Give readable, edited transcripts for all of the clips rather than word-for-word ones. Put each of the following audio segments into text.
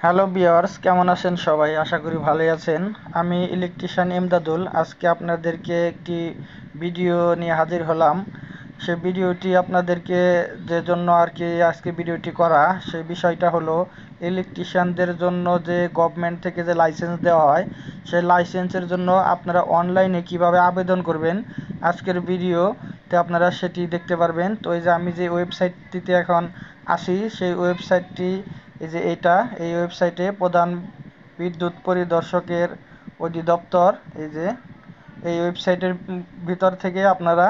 Hello viewers, কেমন আছেন সবাই? আশা করি ভালোই আছেন। আমি ইলেকট্রিশিয়ান ইমদাদুল। আজকে আপনাদেরকে একটি ভিডিও নিয়ে হাজির হলাম। সেই ভিডিওটি আপনাদেরকে যে জন্য আর কি আজকে ভিডিওটি করা, সেই বিষয়টা হলো ইলেকট্রিশিয়ানদের জন্য যে গভর্নমেন্ট থেকে যে লাইসেন্স দেওয়া হয়, সেই লাইসেন্সের জন্য আপনারা অনলাইনে কিভাবে আবেদন করবেন, আজকের ভিডিওতে আপনারা সেটি দেখতে পারবেন। তো এই যে আমি যে ওয়েবসাইটটিতে এখন আসি, সেই ওয়েবসাইটটি এই যে এই ওয়েবসাইটে প্রধান বিদ্যুৎ পরিদর্শকের অধিদপ্তর, এই ওয়েবসাইটের ভিতর থেকে আপনারা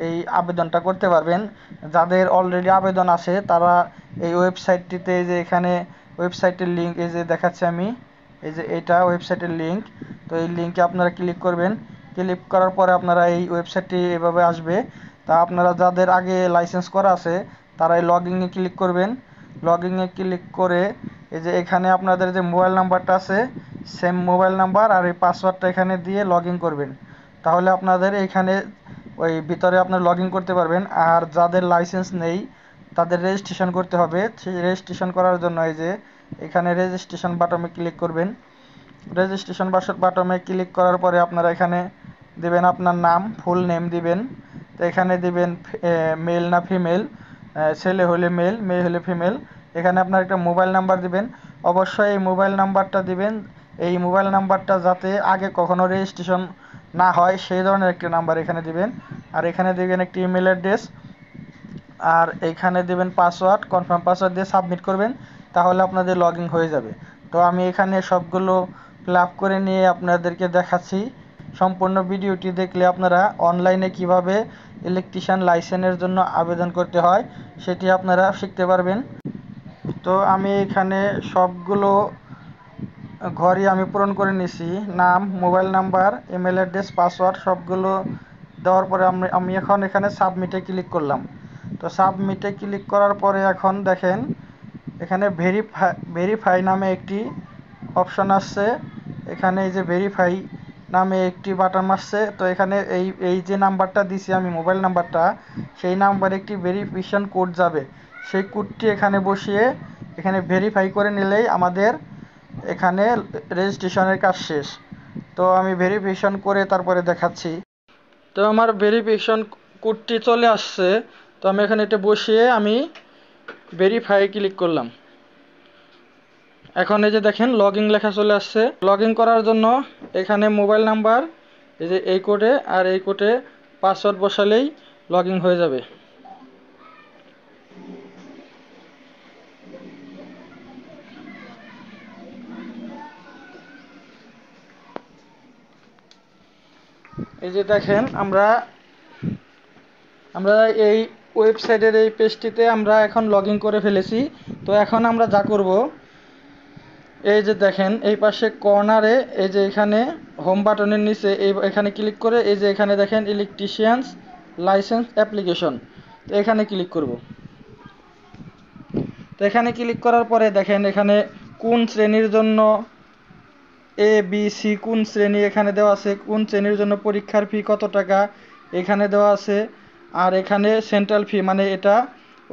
এই আবেদনটা করতে পারবেন। যাদের অলরেডি আবেদন আছে তারা এই ওয়েবসাইটটিতে, এই যে এখানে ওয়েবসাইটের লিঙ্ক এই যে দেখাচ্ছি আমি, এই যে এটা ওয়েবসাইটের লিঙ্ক। তো এই লিঙ্কে আপনারা ক্লিক করবেন। ক্লিক করার পরে আপনারা এই ওয়েবসাইটটি এভাবে আসবে। তা আপনারা যাদের আগে লাইসেন্স করা আছে তারা এই লগইনে ক্লিক করবেন। লগইনে ক্লিক করে এই যে এখানে আপনাদের যে মোবাইল নাম্বারটা আছে, সেম মোবাইল নাম্বার আর এই পাসওয়ার্ডটা এখানে দিয়ে লগইন করবেন। তাহলে আপনাদের এখানে ওই ভিতরে আপনার লগইন করতে পারবেন। আর যাদের লাইসেন্স নেই তাদের রেজিস্ট্রেশন করতে হবে। সেই রেজিস্ট্রেশন করার জন্য এই যে এখানে রেজিস্ট্রেশন বাটনে ক্লিক করবেন। রেজিস্ট্রেশন বাটনে ক্লিক করার পরে আপনারা এখানে দিবেন আপনার নাম, ফুল নেম দিবেন। তো এখানে দিবেন মেল না ফিমেল, ছেলে হলে মেল, মেয়ে হলে ফিমেল। এখানে আপনার একটা মোবাইল নাম্বার দিবেন। অবশ্যই এই মোবাইল নাম্বারটা দিবেন, এই মোবাইল নাম্বারটা যাতে আগে কখনো রেজিস্ট্রেশন না হয় সেই ধরনের একটা নাম্বার এখানে দিবেন। আর এখানে দিবেন একটি ইমেল অ্যাড্রেস, আর এইখানে দেবেন পাসওয়ার্ড। কনফার্ম পাসওয়ার্ড দিয়ে সাবমিট করবেন, তাহলে আপনাদের লগইন হয়ে যাবে। তো আমি এখানে সবগুলো ফিল আপ করে নিয়ে আপনাদেরকে দেখাচ্ছি। সম্পূর্ণ ভিডিওটি দেখলে আপনারা অনলাইনে কিভাবে ইলেকট্রিশিয়ান লাইসেন্সের জন্য আবেদন করতে হয় সেটি আপনারা শিখতে পারবেন। তো আমি এখানে সবগুলো ঘরই আমি পূরণ করে নিছি। নাম, mobile number, email address, password সবগুলো দেওয়ার পরে আমি এখন এখানে সাবমিটে ক্লিক করলাম। তো সাবমিটে ক্লিক করার পরে এখন দেখেন এখানে ভেরিফাই নামে একটি অপশন আসছে। এখানে এই যে ভেরিফাই নামে একটি বাটন আসছে। তো এখানে এই যে নাম্বারটা দিছি আমি, মোবাইল নাম্বারটা, সেই নাম্বারে একটি ভেরিফিকেশন কোড যাবে। সেই কোডটি এখানে বসিয়ে এখানে ভেরিফাই করে নিলেই আমাদের এখানে রেজিস্ট্রেশনের কাজ শেষ। তো আমি ভেরিফিকেশন করে তারপরে দেখাচ্ছি। তো আমার ভেরিফিকেশন কোডটি চলে আসছে। তো আমি এখানে এটা বসিয়ে আমি ভেরিফাই ক্লিক করলাম। এখন এই যে দেখেন লগইন লেখা চলে আসছে। লগইন করার জন্য এখানে মোবাইল নাম্বার, এই যে এই কোডে আর এই কোডে পাসওয়ার্ড বসালেই লগইন হয়ে যাবে। এই যে দেখেন আমরা এই ওয়েবসাইটের এই পেজটিতে আমরা এখন লগইন করে ফেলেছি। তো এখন আমরা যা করব, এই যে দেখেন এই পাশে কর্নারে এই যে এখানে হোম বাটনের নিচে এখানে ক্লিক করে এই যে এখানে দেখেন ইলেকট্রিশিয়ানস লাইসেন্স অ্যাপ্লিকেশন, তো এখানে ক্লিক করব। তো এখানে ক্লিক করার পরে দেখেন এখানে কোন শ্রেণীর জন্য ABC, কোন শ্রেণী এখানে দেওয়া আছে, কোন শ্রেণীর জন্য পরীক্ষার ফি কত টাকা এখানে দেওয়া আছে। আর এখানে সেন্ট্রাল ফি মানে এটা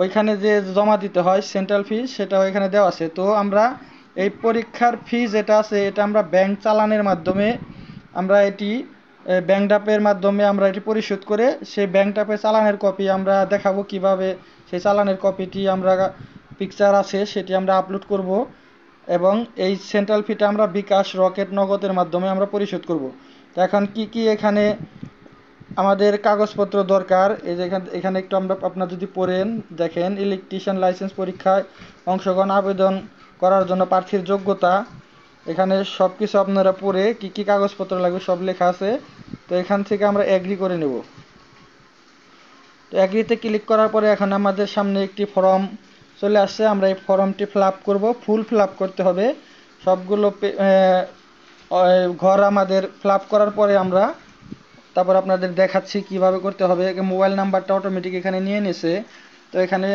ওইখানে যে জমা দিতে হয় সেন্ট্রাল ফি, সেটাও এখানে দেওয়া আছে। তো আমরা এই পরীক্ষার ফি যেটা আছে এটা আমরা ব্যাংক চালানের মাধ্যমে আমরা এটি ব্যাংক ড্রাফের মাধ্যমে আমরা এটি পরিশোধ করে সেই ব্যাংক ড্রাফের চালানের কপি আমরা দেখাবো কিভাবে সেই চালানের কপিটি আমরা পিকচার আছে সেটি আমরা আপলোড করব। এবং এই সেন্ট্রাল ফিটা আমরা বিকাশ, রকেট, নগদের মাধ্যমে আমরা পরিশোধ করব। তো এখন কি এখানে আমাদের কাগজপত্র দরকার, এই যে এখানে একটু আপনারা যদি পড়েন দেখেন, ইলেকট্রিশিয়ান লাইসেন্স পরীক্ষায় অংশগ্রহণ আবেদন করার জন্য প্রার্থীর যোগ্যতা, এখানে সব কিছু আপনারা পড়ে কি কাগজপত্র লাগবে সব লেখা আছে। তো এখান থেকে আমরা এগ্রি করে নেব। তো এগ্রিতে ক্লিক করার পরে এখন আমাদের সামনে একটি ফর্ম চলে আসছে। আমরা এই ফর্মটি ফিল আপ করবো, ফুল ফিল আপ করতে হবে সবগুলো ঘর আমাদের ফিল আপ করার পরে আমরা তারপর আপনাদের দেখাচ্ছি কিভাবে করতে হবে। মোবাইল নাম্বারটা অটোমেটিক এখানে নিয়ে নিছে। তো এখানে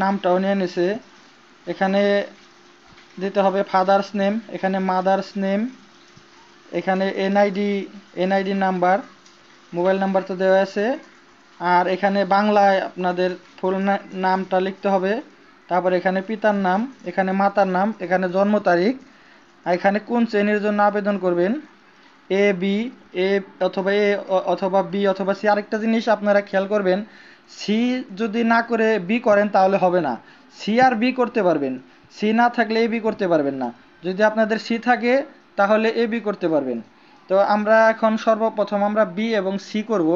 নামটাও নিয়ে নিছে। এখানে দিতে হবে ফাদার্স নেম, এখানে মাদার্স নেম, এখানে এনআইডি নাম্বার, মোবাইল নাম্বার তো দেওয়া আছে। আর এখানে বাংলায় আপনাদের ফুল নামটা লিখতে হবে। তারপর এখানে পিতার নাম, এখানে মাতার নাম, এখানে জন্ম তারিখ, আর এখানে কোন শ্রেণীর জন্য আবেদন করবেন, এ বি, এ অথবা এ অথবা বি অথবা সি। আরেকটা জিনিস আপনারা খেয়াল করবেন, সি যদি না করে বি করেন তাহলে হবে না, সি আর বি করতে পারবেন, সি না থাকলে এ বি করতে পারবেন না। যদি আপনাদের সি থাকে তাহলে এ বি করতে পারবেন। তো আমরা এখন সর্বপ্রথম আমরা বি এবং সি করব।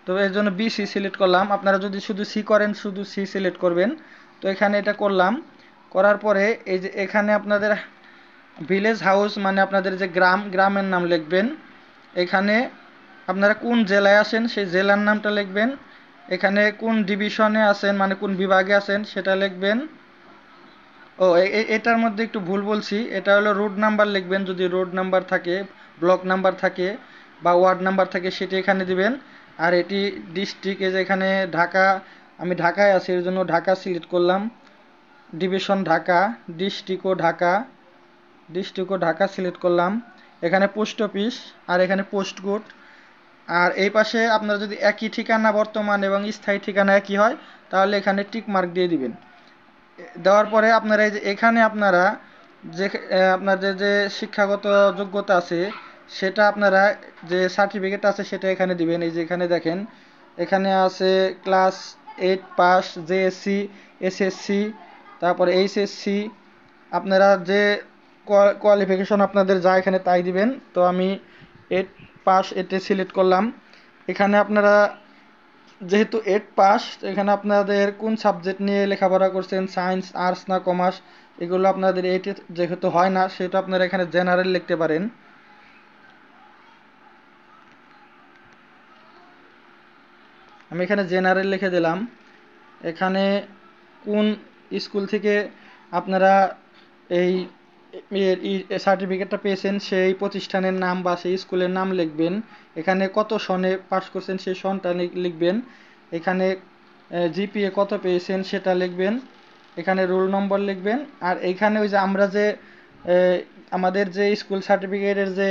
তো এর জন্য বি সি সিলেক্ট করলাম। আপনারা যদি শুধু সি করেন শুধু সি সিলেক্ট করবেন। তো এখানে এটা করলাম, করার পরে এই যে এখানে আপনাদের ভিলেজ হাউস মানে আপনাদের যে গ্রামের নাম লিখবেন। এখানে আপনারা কোন জেলায় আছেন সেই জেলার নামটা লিখবেন। এখানে কোন ডিভিশনে আছেন মানে কোন বিভাগে আছেন সেটা লিখবেন। ও এটার মধ্যে একটু ভুল বলছি, এটা হলো রোড নাম্বার লিখবেন, যদি রোড নাম্বার থাকে, ব্লক নাম্বার থাকে বা ওয়ার্ড নাম্বার থাকে সেটি এখানে দিবেন। আর এটি ডিস্ট্রিক্ট, এই যে এখানে ঢাকা, আমি ঢাকায় আছি এর জন্য ঢাকা সিলেক্ট করলাম। ডিভিশন ঢাকা, ডিস্ট্রিক্টও ঢাকা সিলেক্ট করলাম। এখানে পোস্ট অফিস আর এখানে পোস্ট কোড। আর এই পাশে আপনার যদি একই ঠিকানা বর্তমান এবং স্থায়ী ঠিকানা একই হয় তাহলে এখানে টিক মার্ক দিয়ে দিবেন। দেওয়ার পরে আপনারা এই যে এখানে আপনারা যে আপনাদের যে শিক্ষাগত যোগ্যতা আছে সেটা আপনারা যে সার্টিফিকেট আছে সেটা এখানে দিবেন। এই যে এখানে দেখেন, এখানে আছে ক্লাস 8 পাস, জেএসসি, এসএসসি, তারপরে এইচএসসি। আপনারা যে কোয়ালিফিকেশন আপনাদের যা এখানে তাই দিবেন। তো আমি 8 পাস এতে সিলেক্ট করলাম। এখানে আপনারা যেহেতু 8 পাস, এখানে আপনাদের কোন সাবজেক্ট নিয়ে লেখাপড়া করছেন, সায়েন্স, আর্টস না কমার্স, এগুলো আপনাদের 8 যেহেতু হয় না সেটা আপনারা এখানে জেনারেল লিখতে পারেন। আমি এখানে জেনারেল লিখে দিলাম। এখানে কোন স্কুল থেকে আপনারা এই সার্টিফিকেটটা পেয়েছেন সেই প্রতিষ্ঠানের নাম বা সেই স্কুলের নাম লিখবেন। এখানে কত সনে পাস করছেন সেই সনটা লিখবেন। এখানে জিপিএ কত পেয়েছেন সেটা লিখবেন। এখানে রোল নম্বর লিখবেন। আর এইখানে ওই যে আমরা যে আমাদের যে স্কুল সার্টিফিকেটের যে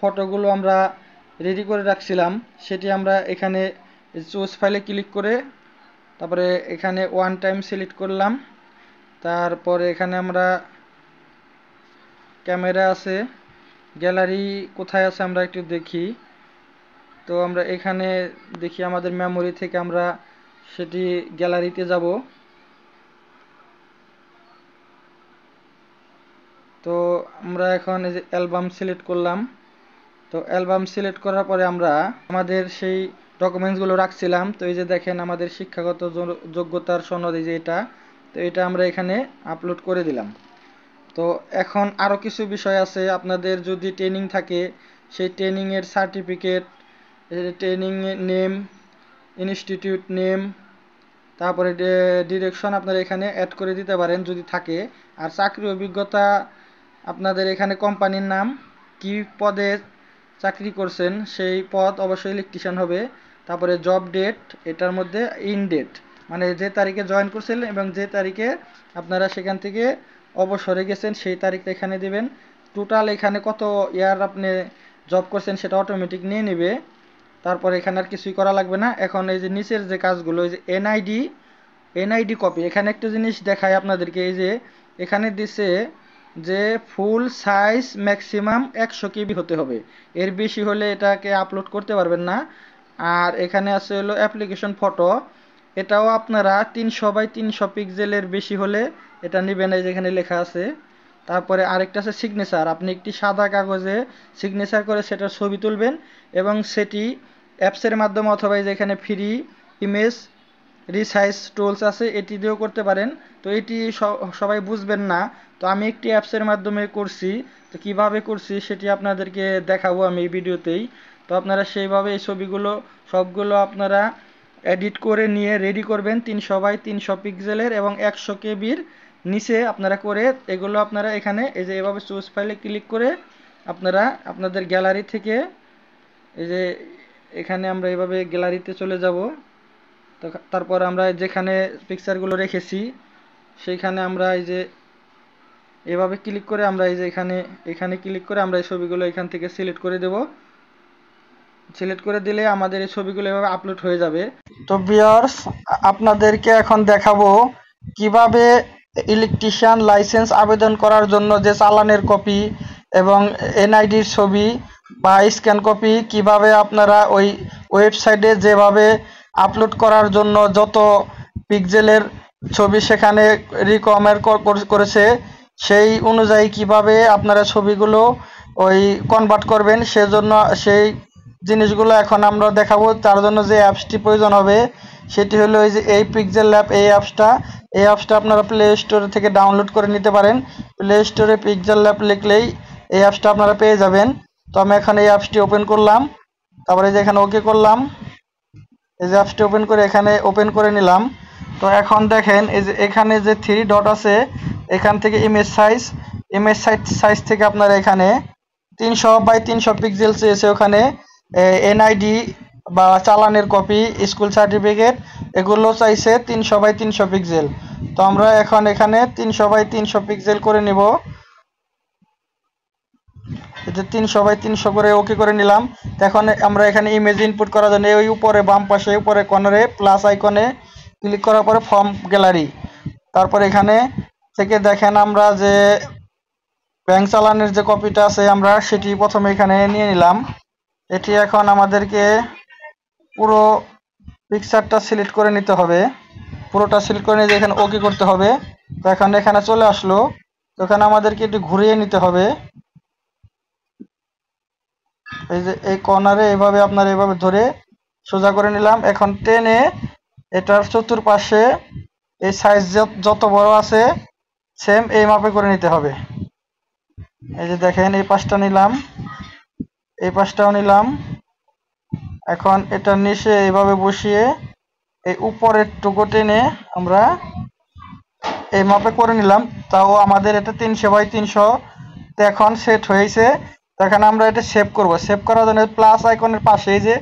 ফটোগুলো আমরা রেডি করে রাখছিলাম সেটি আমরা এখানে চুজ ফাইলে ক্লিক করে তারপরে এখানে ওয়ান টাইম সিলেক্ট করলাম। তারপরে এখানে আমরা ক্যামেরা আছে, গ্যালারি কোথায় আছে আমরা একটু দেখি। তো আমরা এখানে দেখি আমাদের মেমোরি থেকে আমরা সেটি গ্যালারিতে যাব। তো আমরা এখন এই যে অ্যালবাম সিলেক্ট করলাম। তো অ্যালবাম সিলেক্ট করার পরে আমরা আমাদের সেই ডকুমেন্টসগুলো রাখছিলাম। তো এই যে দেখেন আমাদের শিক্ষাগত যোগ্যতার সনদ, এই যে এটা। তো এটা আমরা এখানে আপলোড করে দিলাম। তো এখন আরও কিছু বিষয় আছে, আপনাদের যদি ট্রেনিং থাকে সেই ট্রেনিংয়ের certificate, training name, institute name, তারপরে ডিরেকশন আপনারা এখানে অ্যাড করে দিতে পারেন যদি থাকে। আর চাকরি অভিজ্ঞতা আপনাদের এখানে কোম্পানির নাম, কি পদে চাকরি করছেন সেই পদ অবশ্যই ইলেকট্রিশিয়ান হবে। তারপরে জব ডেট, এটার মধ্যে ইন ডেট মানে যে তারিখে জয়েন করছিলেন এবং যে তারিখে আপনারা সেখান থেকে অবসরে গেছেন সেই তারিখটা এখানে দিবেন। টোটাল এখানে কত ইয়ার আপনি জব করছেন সেটা অটোমেটিক নিয়ে নেবে। তারপর এখানে আর কিছুই করা লাগবে না। এখন এই যে নিচের যে কাজগুলো, এই যে এনআইডি কপি, এখানে একটা জিনিস দেখায় আপনাদেরকে। এই যে এখানে দিছে যে ফুল সাইজ ম্যাক্সিমাম 100 কেবি হতে হবে, এর বেশি হলে এটাকে আপলোড করতে পারবেন না। আর এখানে আছে হলো অ্যাপ্লিকেশন ফটো, এটাও আপনারা 300 বাই 300 পিক্সেলের বেশি হলে এটা নেবেন, এই যেখানে লেখা আছে। তারপরে আরেকটা আছে সিগনেচার, আপনি একটি সাদা কাগজে সিগনেচার করে সেটার ছবি তুলবেন এবং সেটি অ্যাপসের মাধ্যমে অথবা এই যেখানে ফ্রি ইমেজ রিসাইজ টুলস আছে এটি দিয়েও করতে পারেন। তো এটি সবাই বুঝবেন না, তো আমি একটি অ্যাপসের মাধ্যমে করছি। তো কিভাবে করছি সেটি আপনাদেরকে দেখাবো আমি এই ভিডিওতেই। তো আপনারা সেইভাবে এই ছবিগুলো সবগুলো আপনারা এডিট করে নিয়ে রেডি করবেন 300 বাই 300 পিক্সেলের এবং 100 কেবির নিচে আপনারা করে এগুলো আপনারা এখানে এই যে এভাবে চুজ ফাইলে ক্লিক করে আপনারা আপনাদের গ্যালারি থেকে এই যে এখানে আমরা এইভাবে গ্যালারিতে চলে যাব। তো তারপর আমরা যেখানে পিকচারগুলো রেখেছি সেইখানে আমরা এই যে এভাবে ক্লিক করে আমরা এই যে এখানে ক্লিক করে আমরা এই ছবিগুলো এখান থেকে সিলেক্ট করে দেব। সিলেক্ট করে দিলে আমাদের এই ছবিগুলো এভাবে আপলোড হয়ে যাবে। তো ভিউয়ার্স, আপনাদেরকে এখন দেখাবো কিভাবে ইলেকট্রিশিয়ান লাইসেন্স আবেদন করার জন্য যে চালানের কপি এবং এনআইডির ছবি বা স্ক্যান কপি কিভাবে আপনারা ওই ওয়েবসাইটে যেভাবে আপলোড করার জন্য যত পিক্সেলের ছবি সেখানে রিকমেন্ড করেছে সেই অনুযায়ী কিভাবে আপনারা ছবিগুলো ওই কনভার্ট করবেন সেজন্য সেই জিনিসগুলো এখন আমরা দেখাবো। তার জন্য যে অ্যাপসটি প্রয়োজন হবে সেটি হলো এই যে এই পিক্সেল ল্যাব এই অ্যাপসটা আপনারা প্লে স্টোর থেকে ডাউনলোড করে নিতে পারেন। প্লে স্টোরে পিক্সেল ল্যাব লিখলেই এই অ্যাপসটা আপনারা পেয়ে যাবেন। তো আমি এখন এই অ্যাপসটি ওপেন করলাম, তারপরে যে এখানে ওকে করলাম, এই যে অ্যাপসটি ওপেন করে এখানে ওপেন করে নিলাম। তো এখন দেখেন এই যে এখানে যে 3 ডট আছে এখান থেকে ইমেজ সাইজ থেকে আপনারা এখানে 300 বাই 300 পিক্সেল চেয়েছে। ওখানে এনআইডি বা চালানের কপি, স্কুল সার্টিফিকেট এগুলো চাইছে 300 বাই 300 পিক্সেল। তো আমরা এখন এখানে 300 বাই 300 পিক্সেল করে নিব। এই যে 300 বাই 300 করে ওকে করে নিলাম। এখন আমরা এখানে ইমেজ ইনপুট করার জন্য ওই উপরে বাম পাশে উপরে কর্নারে প্লাস আইকনে ক্লিক করার পরে ফর্ম গ্যালারি, তারপর এখানে থেকে দেখেন আমরা যে ব্যাংক চালানের যে কপিটা আছে আমরা সেটি প্রথমে এখানে নিয়ে নিলাম। এটি এখন আমাদেরকে পুরো পিকচারটা সিলেক্ট করে নিতে হবে, পুরোটা সিলেক্ট করে নিয়ে এখানে ওকে করতে হবে। তো এখন এখানে চলে আসলো, তো এখানে আমাদেরকে একটু ঘুরিয়ে নিতে হবে। এই যে এই কর্নারে এইভাবে আপনারা এইভাবে ধরে সোজা করে নিলাম। এখন টেনে এটার চতুর্পাশে এই সাইজ যত বড় আছে সেম এই মাপে করে নিতে হবে। এই যে দেখেন এই পাশটা নিলাম, এই পাশটাও নিলাম। এখন এটা নিচে এইভাবে বসিয়ে এই উপরের টুকু টেনে আমরা এই মাপে করে নিলাম। তাও আমাদের এটা 300 বাই 300 এখন সেট হয়েছে। এখানে আমরা এটা সেভ করব। সেভ করার জন্য প্লাস আইকনের পাশে এই যে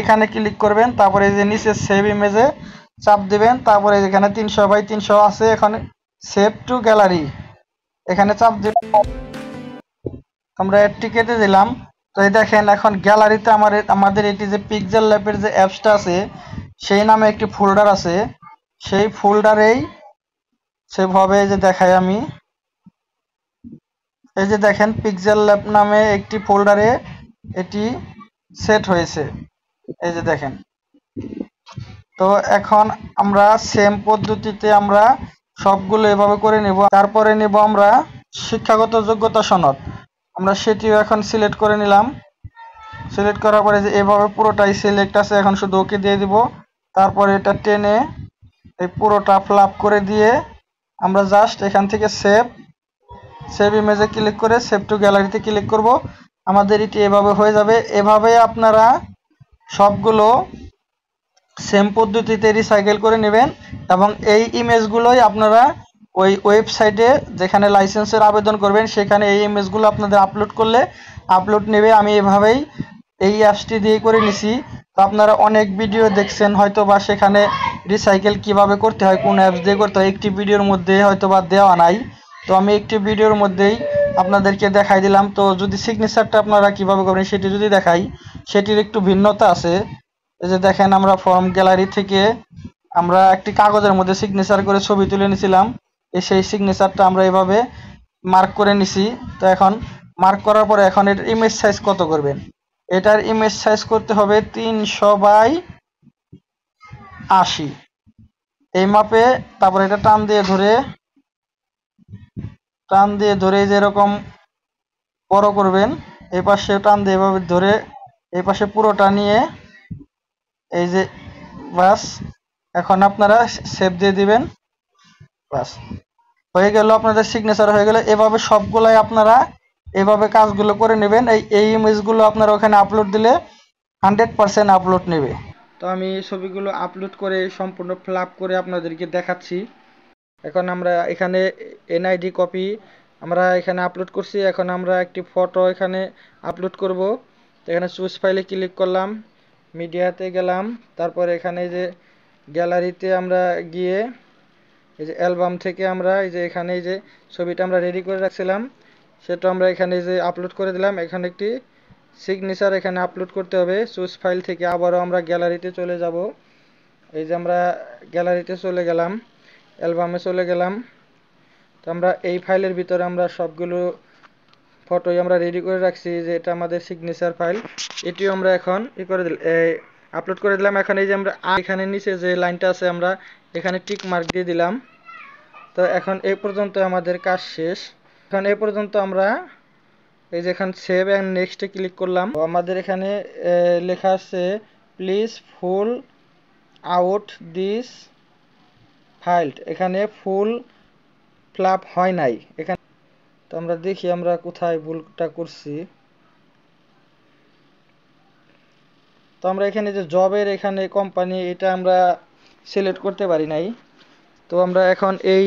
এখানে ক্লিক করবেন, তারপরে এই যে নিচে সেভ ইমেজে চাপ দিবেন, তারপরে এখানে 300 বাই 300 আছে, এখানে সেভ টু গ্যালারি এখানে চাপ দিবেন। আমরা এটি কেটে দিলাম। তো এই দেখেন এখন গ্যালারিতে আমাদের এটি যে পিক্সেল ল্যাবের যে অ্যাপসটা আছে সেই নামে একটি ফোল্ডার আছে, সেই ফোল্ডারেই সেভ হবে। এই যে দেখাই আমি, এই যে দেখেন পিক্সেল ল্যাব নামে একটি ফোল্ডারে এটি সেট হয়েছে, এই যে দেখেন। তো এখন আমরা সেম পদ্ধতিতে আমরা সবগুলো এভাবে করে নেব। তারপরে নেব আমরা শিক্ষাগত যোগ্যতা সনদ, আমরা সেটিও এখন সিলেক্ট করে নিলাম। সিলেক্ট করার পরে যে এভাবে পুরোটাই সিলেক্ট আছে, এখন শুধু ওকে দিয়ে দিব। তারপরে এটা টেনে এই পুরোটা ফ্লাপ করে দিয়ে আমরা জাস্ট এখান থেকে সেভ ইমেজে ক্লিক করে সেভ টু গ্যালারিতে ক্লিক করব। আমাদের এটি এভাবে হয়ে যাবে। এভাবে আপনারা সবগুলো সেম পদ্ধতিতে রিসাইকেল করে নেবেন এবং এই ইমেজগুলোই আপনারা ওই ওয়েবসাইটে যেখানে লাইসেন্সের আবেদন করবেন সেখানে এই ইমেজগুলো আপনাদের আপলোড করলে আপলোড নেবে। আমি এভাবেই এই অ্যাপসটি দিয়ে করে নিছি। তো আপনারা অনেক ভিডিও দেখছেন হয়তো বা সেখানে রিসাইকেল কিভাবে করতে হয়, কোন অ্যাপস দিয়ে করতে হয়, একটি ভিডিওর মধ্যে হয়তো বা দেওয়া নাই। তো আমি একটি ভিডিওর মধ্যেই আপনাদেরকে দেখাই দিলাম। তো যদি সিগনেচারটা আপনারা কিভাবে করবেন সেটি যদি দেখাই, সেটির একটু ভিন্নতা আছে। এই যে দেখেন আমরা ফর্ম গ্যালারি থেকে আমরা একটি কাগজের মধ্যে সিগনেচার করে ছবি তুলে নিয়েছিলাম, সেই সিগনেচারটা আমরা এভাবে মার্ক করে নিছি। তো এখন মার্ক করার পরে এখন এটার ইমেজ সাইজ কত করবেন, এটার ইমেজ সাইজ করতে হবে 300 বাই 80 এই মাপে। তারপরে এটা টান দিয়ে ধরে যেরকম বড় করবেন, এই পাশে টান দিয়ে এভাবে ধরে এই পাশে পুরোটা নিয়ে এই যে বাস। এখন আপনারা সেভ দিয়ে দিবেন, বাস হয়ে গেল, আপনাদের সিগনেচার হয়ে গেল। এভাবে সবগুলাই আপনারা এভাবে কাজগুলো করে নেবেন। এই ইমেজগুলো আপনারা ওখানে আপলোড দিলে 100% আপলোড নেবে। তো আমি ছবিগুলো আপলোড করে সম্পূর্ণ ফিলআপ করে আপনাদেরকে দেখাচ্ছি। এখন আমরা এখানে এনআইডি কপি আমরা এখানে আপলোড করছি। এখন আমরা একটি ফটো এখানে আপলোড করব। তো এখানে চুজ ফাইলে ক্লিক করলাম, মিডিয়াতে গেলাম, তারপর এখানে যে গ্যালারিতে আমরা গিয়ে এই যে অ্যালবাম থেকে আমরা এই যে এখানে এই যে ছবিটা আমরা রেডি করে রাখছিলাম সেটা আমরা এখানে যে আপলোড করে দিলাম। এখানে একটি সিগনেচার এখানে আপলোড করতে হবে। চুজ ফাইল থেকে আবারও আমরা গ্যালারিতে চলে যাব। এই যে আমরা গ্যালারিতে চলে গেলাম, অ্যালবামে চলে গেলাম। আমরা এই ফাইলের ভিতরে আমরা সবগুলো ফটোই আমরা রেডি করে রাখছি, যে এটা আমাদের সিগনেচার ফাইল। এটিও আমরা এখন আপলোড করে দিলাম। এখন এই যে আমরা এখানে নিচে যে লাইনটা আছে আমরা এখানে টিক মার্ক দিয়ে দিলাম। তো এখন এই পর্যন্ত আমাদের কাজ শেষ। এখন এই পর্যন্ত আমরা এই যে এখানে সেভ অ্যান্ড নেক্সটে ক্লিক করলাম। আমাদের এখানে লেখা আছে please full out this file. এখানে ফুল ফ্লাপ হয় নাই এখানে। তো আমরা দেখি আমরা কোথায় ভুলটা করছি। তো আমরা এখানে যে জবের এখানে কোম্পানি এটা আমরা সিলেক্ট করতে পারি নাই। তো আমরা এখন এই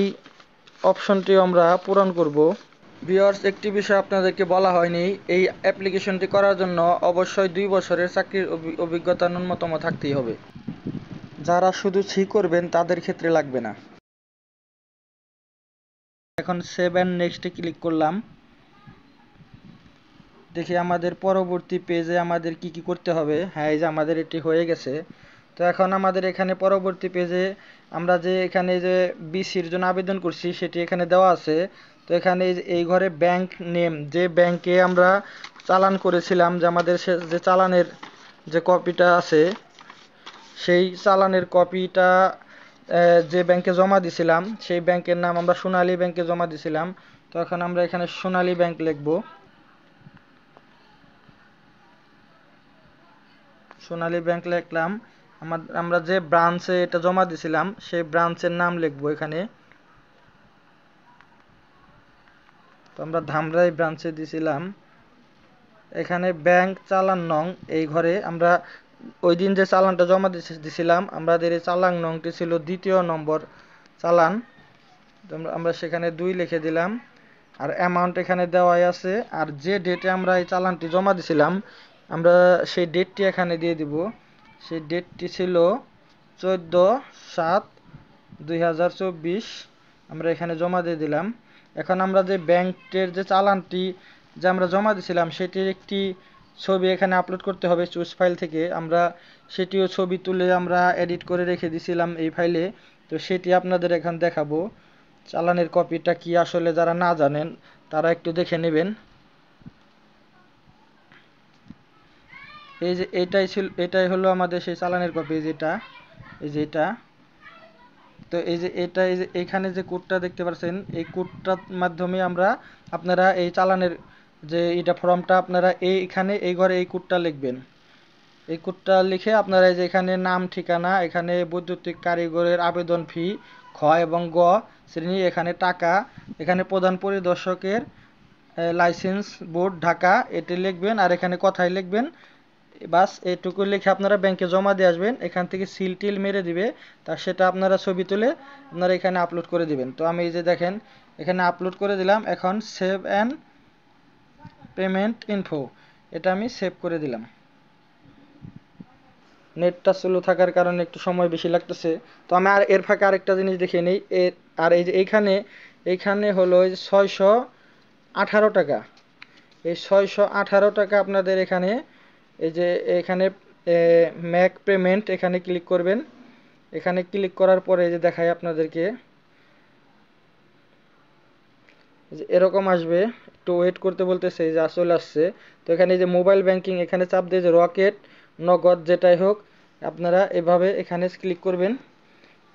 অপশনটি আমরা পূরণ করব। ভিউয়ার্স, একটি বিষয় আপনাদেরকে বলা হয়নি, এই অ্যাপ্লিকেশনটি করার জন্য অবশ্যই 2 বছরের চাকরির অভিজ্ঞতা ন্যূনতম থাকতেই হবে। যারা শুধু সি করবেন তাদের ক্ষেত্রে লাগবে না। এখন সেভ অ্যান্ড নেক্সটে ক্লিক করলাম। দেখি আমাদের পরবর্তী পেজে আমাদের কি কি করতে হবে। হ্যাঁ, এই যে আমাদের এটি হয়ে গেছে। তো এখন আমাদের এখানে পরবর্তী পেজে আমরা যে এখানে যে বিসির জন্য আবেদন করছি সেটি এখানে দেওয়া আছে। তো এখানে এই ঘরে ব্যাংক নেম, যে ব্যাংকে আমরা চালান করেছিলাম, যে আমাদের যে চালানের যে কপিটা আছে সেই চালানের কপিটা যে ব্যাংকে জমা দিছিলাম সেই ব্যাংকের নাম আমরা সোনালী ব্যাংকে জমা দিছিলাম। তো এখন আমরা এখানে সোনালী ব্যাংক লিখব। সোনালী ব্যাংক লিখলাম। আমরা যে ব্রাঞ্চে এটা জমা দিছিলাম সেই ব্রাঞ্চের নাম লিখব এখানে। তো আমরা ধামরাই ব্রাঞ্চে দিছিলাম। এখানে ব্যাংক চালান নং, এই ঘরে আমরা ওই দিন যে চালানটা জমা দিছিলাম আমাদের এই চালান নংটি ছিল 2য় নম্বর চালান। তো আমরা সেখানে 2 লিখে দিলাম। আর অ্যামাউন্ট এখানে দেওয়াই আছে। আর যে ডেটে আমরা এই চালানটি জমা দিছিলাম আমরা সেই ডেটটি এখানে দিয়ে দিব। সেই ডেটটি ছিল 14/7/2024। আমরা এখানে জমা দিয়ে দিলাম। এখন আমরা যে ব্যাংকের যে চালানটি যে আমরা জমা দিছিলাম সেটির একটি ছবি এখানে আপলোড করতে হবে চুজ ফাইল থেকে। আমরা সেটিও ছবি তুলে আমরা এডিট করে রেখে দিছিলাম এই ফাইলে। তো সেটি আপনাদের এখন দেখাবো। চালানের কপিটা কি আসলে যারা না জানেন তারা একটু দেখে নেবেন। এই যে এটাই হলো আমাদের সেই চালানের কপি, যেটা এই যে এটা। তো এই যে এটা এই যে এখানে যে কোডটা দেখতে পাচ্ছেন এই কোডটার মাধ্যমে আপনারা এই চালানের যে এটা ফর্মটা আপনারা এইখানে এই ঘরে এই কোডটা লিখবেন। এই কোডটা লিখে আপনারা এই যে এখানে নাম, ঠিকানা, এখানে বৈদ্যুতিক কারিগরের আবেদন ফি খ এবং গ শ্রেণী, এখানে টাকা, এখানে প্রধান পরিদর্শকের লাইসেন্স বোর্ড ঢাকা এটি লিখবেন। আর এখানে কথাই লিখবেন। বাস এটুকু লিখে আপনারা ব্যাংকে জমা দিয়ে আসবেন। এখান থেকে সিল টিল মেরে দিবে, তা সেটা আপনারা ছবি তুলে আপনারা এখানে আপলোড করে দিবেন। তো আমি এই যে দেখেন এখানে আপলোড করে দিলাম। এখন সেভ অ্যান্ড পেমেন্ট ইনফো এটা আমি সেভ করে দিলাম। নেটটা স্লো থাকার কারণে একটু সময় বেশি লাগতেছে। তো আমি আর এর ফাঁকে আরেকটা জিনিস দেখিয়ে নিই। আর এই যে এইখানে হলো 618 টাকা। এই 618 টাকা আপনাদের এখানে এই যে এখানে ম্যাক পেমেন্ট এখানে ক্লিক করবেন। এখানে ক্লিক করার পরে এই যে দেখাই আপনাদেরকে, যে এরকম আসবে। একটু ওয়েট করতে বলতেছে, যে আসলে আসছে। তো এখানে যে মোবাইল ব্যাংকিং এখানে চাপ দিয়ে যে রকেট, নগদ যেটাই হোক আপনারা এভাবে এখানে ক্লিক করবেন।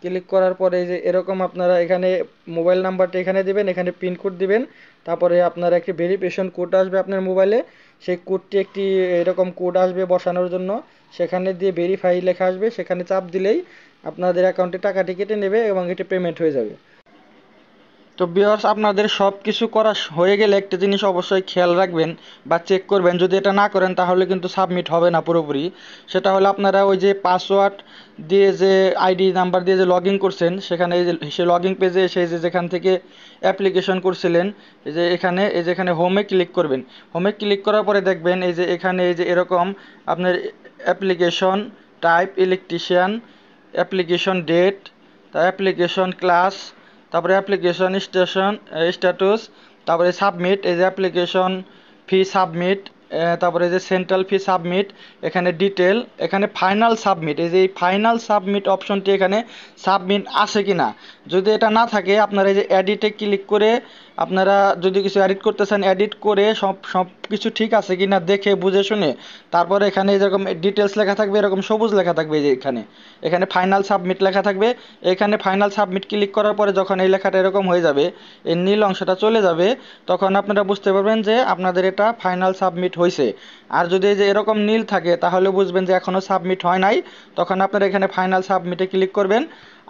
ক্লিক করার পরে এই যে এরকম আপনারা এখানে মোবাইল নাম্বারটা এখানে দিবেন, এখানে পিনকোড দিবেন। তারপরে আপনারা একটি ভেরিফিকেশন কোড আসবে আপনার মোবাইলে। সেই কোডটি একটি এরকম কোড আসবে বসানোর জন্য, সেখানে দিয়ে ভেরিফাই লেখা আসবে, সেখানে চাপ দিলেই আপনাদের অ্যাকাউন্টে টাকাটি কেটে নেবে এবং এটি পেমেন্ট হয়ে যাবে। তো ভিউয়ার্স, আপনাদের সব কিছু করা হয়ে গেলে একটা জিনিস অবশ্যই খেয়াল রাখবেন বা চেক করবেন, যদি এটা না করেন তাহলে কিন্তু সাবমিট হবে না পুরোপুরি। সেটা হলো আপনারা ওই যে পাসওয়ার্ড দিয়ে যে আইডি নাম্বার দিয়ে যে লগ ইন করছেন সেখানে এই যে সে লগ ইন পেজে এসে যে যেখান থেকে অ্যাপ্লিকেশন করছিলেন এই যে এখানে হোমে ক্লিক করবেন। হোমে ক্লিক করার পরে দেখবেন এই যে এখানে এই যে এরকম আপনার application type electrician, application date, application class, তারপরে অ্যাপ্লিকেশন স্টেশন স্ট্যাটাস, তারপরে সাবমিট, এই যে অ্যাপ্লিকেশন ফি সাবমিট, তারপরে যে সেন্ট্রাল ফি সাবমিট, এখানে ডিটেল, এখানে ফাইনাল সাবমিট। এই যে এই ফাইনাল সাবমিট অপশনটি এখানে সাবমিট আছে কিনা, যদি এটা না থাকে আপনারা এই যে এডিটে ক্লিক করে আপনারা যদি কিছু এডিট করতে চান এডিট করে সব কিছু ঠিক আছে কিনা দেখে বুঝে শুনে তারপরে এখানে যেরকম ডিটেলস লেখা থাকবে এরকম সবুজ লেখা থাকবে, এই যে এখানে ফাইনাল সাবমিট লেখা থাকবে। এখানে ফাইনাল সাবমিট ক্লিক করার পরে যখন এই লেখাটা এরকম হয়ে যাবে, এই নীল অংশটা চলে যাবে, তখন আপনারা বুঝতে পারবেন যে আপনাদের এটা ফাইনাল সাবমিট হয়েছে। আর যদি এই যে এরকম নীল থাকে তাহলে বুঝবেন যে এখনও সাবমিট হয় নাই, তখন আপনারা এখানে ফাইনাল সাবমিটে ক্লিক করবেন।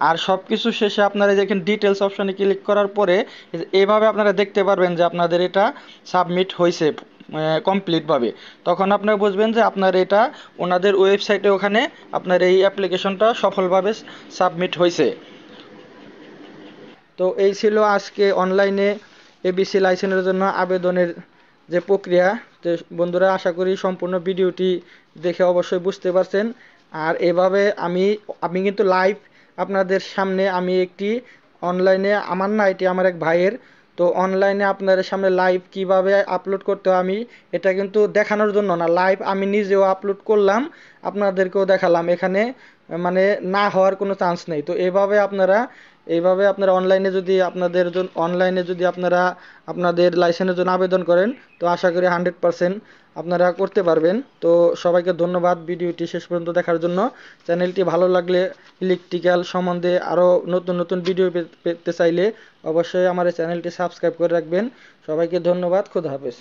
আর সব কিছু শেষে আপনারা যে এখানে ডিটেলস অপশনে ক্লিক করার পরে এইভাবে আপনারা দেখতে পারবেন যে আপনাদের এটা সাবমিট হয়েছে কমপ্লিটভাবে। তখন আপনারা বুঝবেন যে আপনার এটা ওনাদের ওয়েবসাইটে ওখানে আপনার এই অ্যাপ্লিকেশনটা সফলভাবে সাবমিট হয়েছে। তো এই ছিল আজকে অনলাইনে এবিসি লাইসেন্সের জন্য আবেদনের যে প্রক্রিয়া। তো বন্ধুরা, আশা করি সম্পূর্ণ ভিডিওটি দেখে অবশ্যই বুঝতে পারছেন। আর এভাবে আমি কিন্তু লাইভ আপনাদের সামনে আমি একটি অনলাইনে, আমার না, এটি আমার এক ভাইয়ের, তো অনলাইনে আপনাদের সামনে লাইভ কিভাবে আপলোড করতে হয় আমি এটা কিন্তু দেখানোর জন্য না, লাইভ আমি নিজেও আপলোড করলাম, আপনাদেরকেও দেখালাম। এখানে মানে না হওয়ার কোনো চান্স নেই। তো এইভাবে আপনারা অনলাইনে যদি আপনারা আপনাদের লাইসেন্সের জন্য আবেদন করেন, তো আশা করি 100% আপনারা করতে পারবেন। তো সবাইকে ধন্যবাদ ভিডিওটি শেষ পর্যন্ত দেখার জন্য। চ্যানেলটি ভালো লাগলে ইলেকট্রিক্যাল সম্বন্ধে আরও নতুন নতুন ভিডিও পেতে চাইলে অবশ্যই আমার এই চ্যানেলটি সাবস্ক্রাইব করে রাখবেন। সবাইকে ধন্যবাদ। খোদা হাফেজ।